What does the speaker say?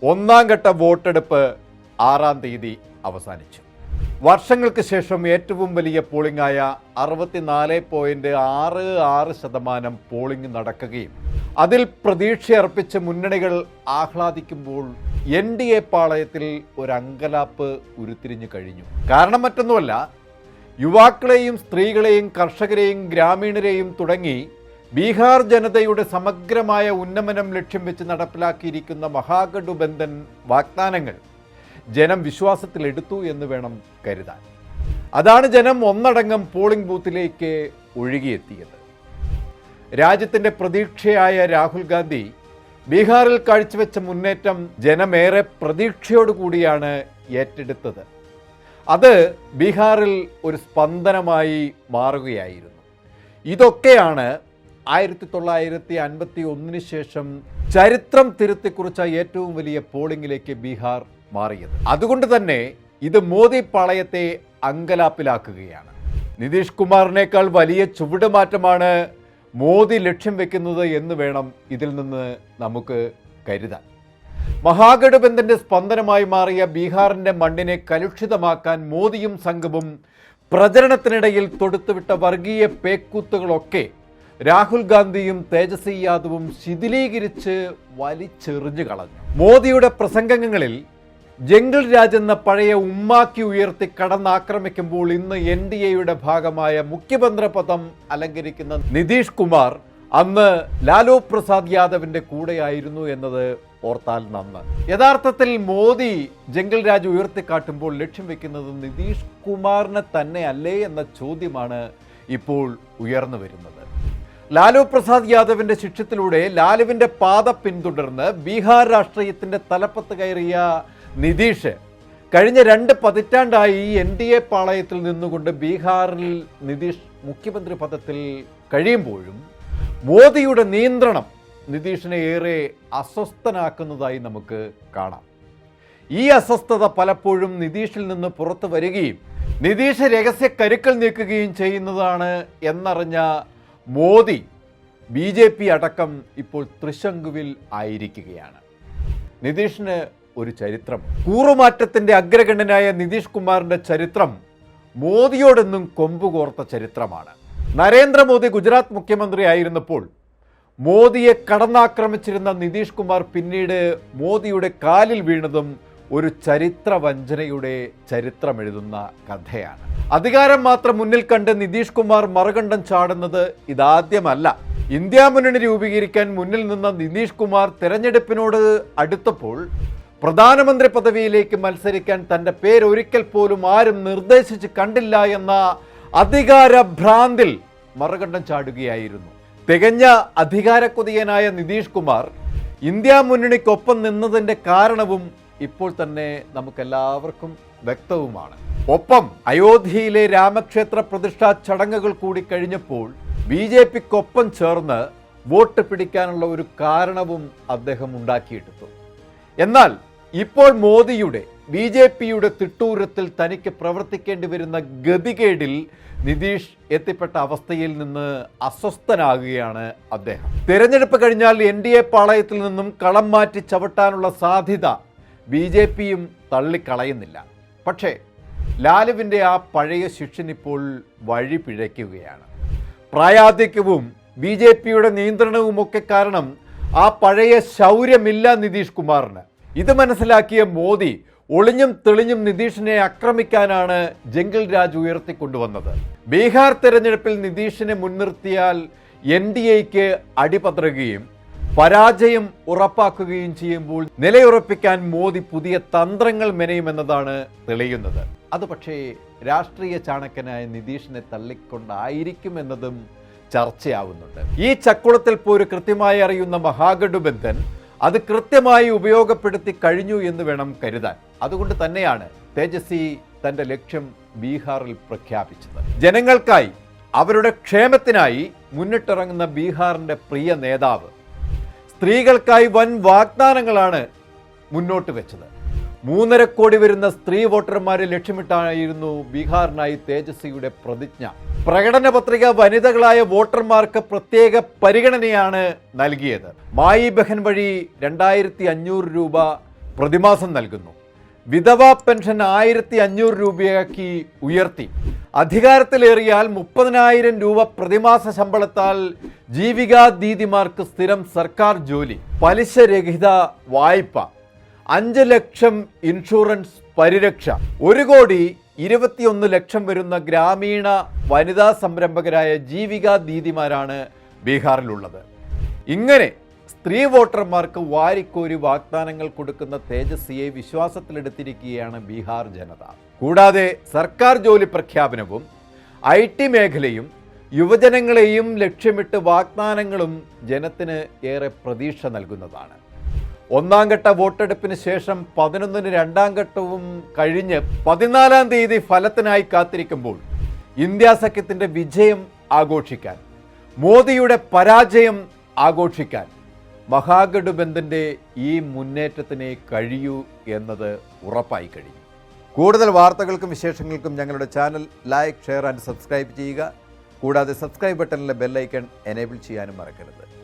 ഒന്നാം ഘട്ട വോട്ടെടുപ്പ് 6-ാം തീയതി അവസാനിച്ചു. വർഷങ്ങൾക്ക് ശേഷം ഏറ്റവും വലിയ പോളിംഗായ 64.66% പോളിംഗ് നടക്കുകയും അതിൽ പ്രതീക്ഷയർപ്പിച്ച് മുന്നണികൾ ആഹ്ലാദിക്കുമ്പോൾ NDA പാളയത്തിൽ ഒരു അങ്കലാപ്പ് ഉരുത്തിരിഞ്ഞു കഴിഞ്ഞു. കാരണം മറ്റൊന്നുമല്ല, യുവാക്കളെയും സ്ത്രീകളെയും കർഷകരെയും ഗ്രാമീണരെയും തുടങ്ങി ബീഹാർ ജനതയുടെ സമഗ്രമായ ഉന്നമനം ലക്ഷ്യം വെച്ച് നടപ്പിലാക്കിയിരിക്കുന്ന മഹാഗഠബന്ധൻ വാഗ്ദാനങ്ങൾ ജനം വിശ്വാസത്തിലെടുത്തു എന്ന് വേണം കരുതാൻ. അതാണ് ജനം ഒന്നടങ്കം പോളിംഗ് ബൂത്തിലേക്ക് ഒഴുകിയെത്തിയത്. രാജ്യത്തിൻ്റെ പ്രതീക്ഷയായ രാഹുൽ ഗാന്ധി ബീഹാറിൽ കാഴ്ചവെച്ച മുന്നേറ്റം ജനമേറെ പ്രതീക്ഷയോടുകൂടിയാണ് ഏറ്റെടുത്തത്. അത് ബീഹാറിൽ ഒരു സ്പന്ദനമായി മാറുകയായിരുന്നു. ഇതൊക്കെയാണ് 1951 ശേഷം ചരിത്രം തിരുത്തിക്കുറിച്ച ഏറ്റവും വലിയ പോളിംഗിലേക്ക് ബീഹാർ മാറിയത്. അതുകൊണ്ട് തന്നെ ഇത് മോദി പാളയത്തെ അങ്കലാപ്പിലാക്കുകയാണ്. നിതീഷ് കുമാറിനേക്കാൾ വലിയ ചുവടുമാറ്റമാണ് മോദി ലക്ഷ്യം വെക്കുന്നത് എന്ന് വേണം ഇതിൽ നിന്ന് നമുക്ക് കരുതാൻ. മഹാഗഠബന്ധന്റെ സ്പന്ദനമായി മാറിയ ബീഹാറിന്റെ മണ്ണിനെ കലുഷിതമാക്കാൻ മോദിയും സംഘവും പ്രചരണത്തിനിടയിൽ തൊടുത്തുവിട്ട വർഗീയ പേക്കൂത്തുകളൊക്കെ രാഹുൽ ഗാന്ധിയും തേജസ്വി യാദവും ശിഥിലീകരിച്ച് വലിച്ചെറിഞ്ഞു കളഞ്ഞു. മോദിയുടെ പ്രസംഗങ്ങളിൽ ജംഗിൾ രാജ് എന്ന പഴയ ഉമ്മാക്കി ഉയർത്തി കടന്നാക്രമിക്കുമ്പോൾ ഇന്ന് NDAയുടെ ഭാഗമായ മുഖ്യമന്ത്രി പദം അലങ്കരിക്കുന്ന നിതീഷ് കുമാർ അന്ന് ലാലു പ്രസാദ് യാദവിന്റെ കൂടെയായിരുന്നു എന്നത് ഓർത്താൽ നന്ന്. യഥാർത്ഥത്തിൽ മോദി ജംഗിൾ രാജ് ഉയർത്തിക്കാട്ടുമ്പോൾ ലക്ഷ്യം വെക്കുന്നത് നിതീഷ് കുമാറിനെ തന്നെ അല്ലേ എന്ന ചോദ്യമാണ് ഇപ്പോൾ ഉയർന്നു വരുന്നത്. ലാലു പ്രസാദ് യാദവിന്റെ ശിക്ഷത്തിലൂടെ ലാലുവിന്റെ പാത പിന്തുടർന്ന് ബീഹാർ രാഷ്ട്രീയത്തിന്റെ തലപ്പത്ത് കയറിയ നിതീഷ് കഴിഞ്ഞ 2 പതിറ്റാണ്ടായി NDA പാളയത്തിൽ നിന്നുകൊണ്ട് ബീഹാറിൽ നിതീഷ് മുഖ്യമന്ത്രി പദത്തിൽ കഴിയുമ്പോഴും മോദിയുടെ നിയന്ത്രണം നിതീഷിനെ ഏറെ അസ്വസ്ഥനാക്കുന്നതായി നമുക്ക് കാണാം. ഈ അസ്വസ്ഥത പലപ്പോഴും നിതീഷിൽ നിന്ന് പുറത്തു വരികയും നിതീഷ് രഹസ്യ കരുക്കൾ നീക്കുകയും ചെയ്യുന്നതാണ് എന്നറിഞ്ഞ മോദി BJP അടക്കം ഇപ്പോൾ തൃശങ്കുവിൽ ആയിരിക്കുകയാണ്. നിതീഷിന് ഒരു ചരിത്രം, കൂറുമാറ്റത്തിന്റെ അഗ്രഗണ്യനായ നിതീഷ് കുമാറിന്റെ ചരിത്രം മോദിയോടൊന്നും കൊമ്പുകോർത്ത ചരിത്രമാണ്. നരേന്ദ്രമോദി ഗുജറാത്ത് മുഖ്യമന്ത്രി ആയിരുന്നപ്പോൾ മോദിയെ കടന്നാക്രമിച്ചിരുന്ന നിതീഷ് കുമാർ പിന്നീട് മോദിയുടെ കാലിൽ വീണതും ഒരു ചരിത്ര വഞ്ചനയുടെ ചരിത്രമെഴുതുന്ന കഥയാണ്. അധികാരം മാത്രം മുന്നിൽ കണ്ട് നിതീഷ് കുമാർ മറുകണ്ഠം ചാടുന്നത് ഇതാദ്യമല്ല. ഇന്ത്യ മുന്നണി രൂപീകരിക്കാൻ മുന്നിൽ നിന്ന നിതീഷ് കുമാർ തെരഞ്ഞെടുപ്പിനോട് അടുത്തപ്പോൾ പ്രധാനമന്ത്രി പദവിയിലേക്ക് മത്സരിക്കാൻ തൻ്റെ പേരൊരിക്കൽ പോലും ആരും നിർദ്ദേശിച്ച് കണ്ടില്ല എന്ന അധികാരഭ്രാന്തിൽ മറുകണ്ഠം ചാടുകയായിരുന്നു. തികഞ്ഞ അധികാരക്കൊതിയനായ നിതീഷ് കുമാർ ഇന്ത്യ മുന്നണിക്കൊപ്പം നിന്നതിൻ്റെ കാരണവും ഇപ്പോൾ തന്നെ നമുക്കെല്ലാവർക്കും വ്യക്തവുമാണ്. ഒപ്പം അയോധ്യയിലെ രാമക്ഷേത്ര പ്രതിഷ്ഠാ ചടങ്ങുകൾ കൂടി കഴിഞ്ഞപ്പോൾ BJPക്കൊപ്പം ചേർന്ന് വോട്ട് പിടിക്കാനുള്ള ഒരു കാരണവും അദ്ദേഹം ഉണ്ടാക്കിയെടുത്തു. എന്നാൽ ഇപ്പോൾ മോദിയുടെ BJPയുടെ തിട്ടൂരത്തിൽ തനിക്ക് പ്രവർത്തിക്കേണ്ടി വരുന്ന ഗതികേടിൽ നിതീഷ് എത്തിപ്പെട്ട അവസ്ഥയിൽ നിന്ന് അസ്വസ്ഥനാകുകയാണ് അദ്ദേഹം. തിരഞ്ഞെടുപ്പ് കഴിഞ്ഞാൽ NDA പാളയത്തിൽ നിന്നും കളം മാറ്റി ചവിട്ടാനുള്ള സാധ്യത BJPയും തള്ളിക്കളയുന്നില്ല. പക്ഷേ ലാലുവിൻ്റെ ആ പഴയ ശിഷ്യനിപ്പോൾ വഴി പിഴയ്ക്കുകയാണ്. പ്രായാധിക്യവും BJPയുടെ നിയന്ത്രണവുമൊക്കെ കാരണം ആ പഴയ ശൗര്യമില്ല നിതീഷ് കുമാറിന്. ഇത് മനസ്സിലാക്കിയ മോദി ഒളിഞ്ഞും തെളിഞ്ഞും നിതീഷിനെ ആക്രമിക്കാനാണ് ജംഗിൾ രാജ് ഉയർത്തിക്കൊണ്ടുവന്നത്. ബീഹാർ തെരഞ്ഞെടുപ്പിൽ നിതീഷിനെ മുൻനിർത്തിയാൽ NDAയ്ക്ക് അടിപതറുകയും പരാജയം ഉറപ്പാക്കുകയും ചെയ്യുമ്പോൾ നിലയുറപ്പിക്കാൻ മോദി പുതിയ തന്ത്രങ്ങൾ മെനയുമെന്നതാണ് തെളിയുന്നത്. അത് പക്ഷേ രാഷ്ട്രീയ ചാണക്യനായ നിതീഷിനെ തള്ളിക്കൊണ്ടായിരിക്കുമെന്നതും ചർച്ചയാവുന്നുണ്ട്. ഈ ചക്കുളത്തിൽ പോര് കൃത്യമായി അറിയുന്ന മഹാഗഠബന്ധൻ അത് കൃത്യമായി ഉപയോഗപ്പെടുത്തി കഴിഞ്ഞു എന്ന് വേണം കരുതാൻ. അതുകൊണ്ട് തന്നെയാണ് തേജസ്വി തൻ്റെ ലക്ഷ്യം ബീഹാറിൽ പ്രഖ്യാപിച്ചത്. ജനങ്ങൾക്കായി, അവരുടെ ക്ഷേമത്തിനായി മുന്നിട്ടിറങ്ങുന്ന ബീഹാറിൻ്റെ പ്രിയ നേതാവ് സ്ത്രീകൾക്കായി വൻ വാഗ്ദാനങ്ങളാണ് മുന്നോട്ട് വെച്ചത്. 3.5 കോടി വരുന്ന സ്ത്രീ വോട്ടർമാരെ ലക്ഷ്യമിട്ടായിരുന്നു ബീഹാറിനായി തേജസ്വിയുടെ പ്രതിജ്ഞ. പ്രകടന പത്രിക വനിതകളായ വോട്ടർമാർക്ക് പ്രത്യേക പരിഗണനയാണ് നൽകിയത്. മായി ബഹൻ വഴി 2500 രൂപ പ്രതിമാസം നൽകുന്നു. വിധവാ പെൻഷൻ 1500 രൂപയാക്കി ഉയർത്തി. അധികാരത്തിലേറിയാൽ 30,000 രൂപ പ്രതിമാസ ശമ്പളത്താൽ ജീവികാ ദീദിമാർക്ക് സ്ഥിരം സർക്കാർ ജോലി, പലിശരഹിത വായ്പ, 5 ലക്ഷം ഇൻഷുറൻസ് പരിരക്ഷ, 1,21,00,000 വരുന്ന ഗ്രാമീണ വനിതാ സംരംഭകരായ ജീവികാ ദീദിമാരാണ് ബീഹാറിലുള്ളത്. ഇങ്ങനെ സ്ത്രീ വോട്ടർമാർക്ക് വാരിക്കോരി വാഗ്ദാനങ്ങൾ കൊടുക്കുന്ന തേജസ്വിയെ വിശ്വാസത്തിലെടുത്തിരിക്കുകയാണ് ബീഹാർ ജനത. കൂടാതെ സർക്കാർ ജോലി പ്രഖ്യാപനവും IT മേഖലയും യുവജനങ്ങളെയും ലക്ഷ്യമിട്ട് വാഗ്ദാനങ്ങളും ജനത്തിന് ഏറെ പ്രതീക്ഷ നൽകുന്നതാണ്. ഒന്നാം ഘട്ട വോട്ടെടുപ്പിന് ശേഷം 11-ന് രണ്ടാം ഘട്ടവും കഴിഞ്ഞ് 14-ാം തീയതി ഫലത്തിനായി കാത്തിരിക്കുമ്പോൾ ഇന്ത്യ സഖ്യത്തിൻ്റെ വിജയം ആഘോഷിക്കാൻ, മോദിയുടെ പരാജയം ആഘോഷിക്കാൻ മഹാഗഠബന്ധന്റെ ഈ മുന്നേറ്റത്തിനെ കഴിയൂ എന്നത് ഉറപ്പായി കഴിഞ്ഞു. കൂടുതൽ വാർത്തകൾക്കും വിശേഷങ്ങൾക്കും ഞങ്ങളുടെ channel like, share and subscribe ചെയ്യുക. കൂടാതെ സബ്സ്ക്രൈബ് ബട്ടണിലെ ബെൽ ഐക്കൺ എനേബിൾ ചെയ്യാനും മറക്കരുത്.